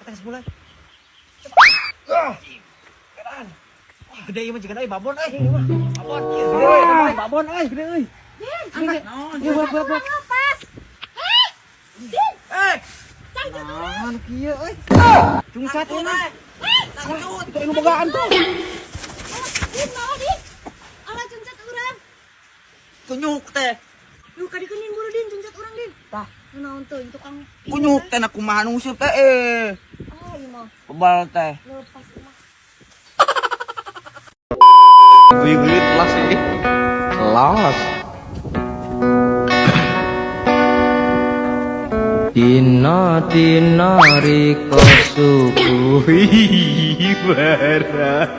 Atas mulai. Keran. Wah, gede ieu mah jeung euy babon euy. Babon. Gede euy, babon euy, gede euy. Angkat naon? Ieu buat. Lepas. Naon kieu euy? Cungcat euy. Takut. Itu anu bogaan tuh. Din mau Din. Alah cuncat urang. Kunyuk teh. Lu kadikeun buru Din cuncat urang Din. Tah. Naon teh tukang. Kunyuk teh na kumaha nu ngusir teh Oh, ieu mah Kebal teh. lepas mah. Guyut kelas ini. Kelas. Tina riko subuhi barat.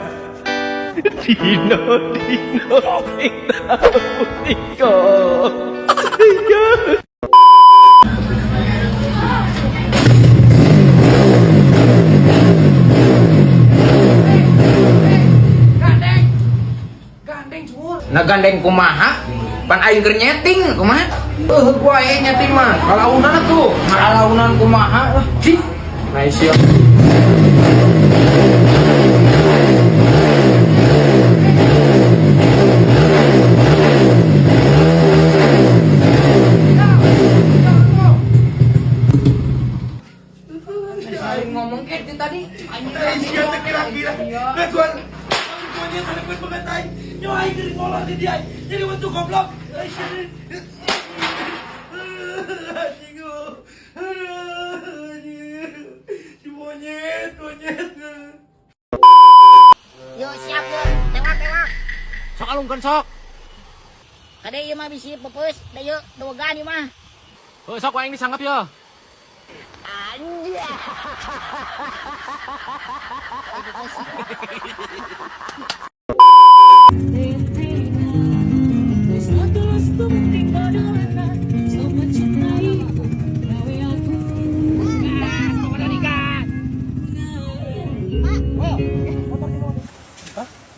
Dino kita riko. Nagandeng kumaha? Pan aing keur nyeting kumaha? Gua aya nyeting mah. Kalaunan tuh. Kalaunan kumaha? Cih. Nice ya. Aing ngomong gitu tadi. Aing kira-kira. Betul. Tuanya telepon pemetai. Yo aing dari bola di dia. Jadi untuk goblok. Anjing. Si monyet. Yo siap yo. Tengok. Sok alungkeun sok. Kade ieu mah bisi pepeus, da yeu dogan ieu mah. Heuh sok wae disanggap ya. Anjir.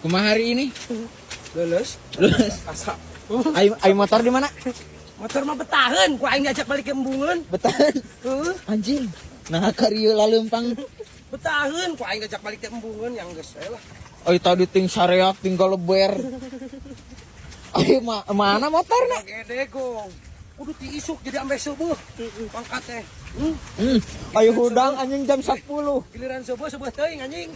Kumaha hari ini? Lulus. Asa. Ai motor di mana? Motor mah betaheun, ku aing diajak balik ke embungeun. Betahan. Heuh, Anjing. Nah karieu laleumpang. betaheun ku aing diajak balik ke embungeun yang geus we lah. Oi tadi ting sareak tinggal leber. Ai mana motorna? Gede gong. Kudu diisuk jadi ampe subuh. Pangkat teh. Ayo hudang anjing jam 10. Giliran subuh teuing anjing.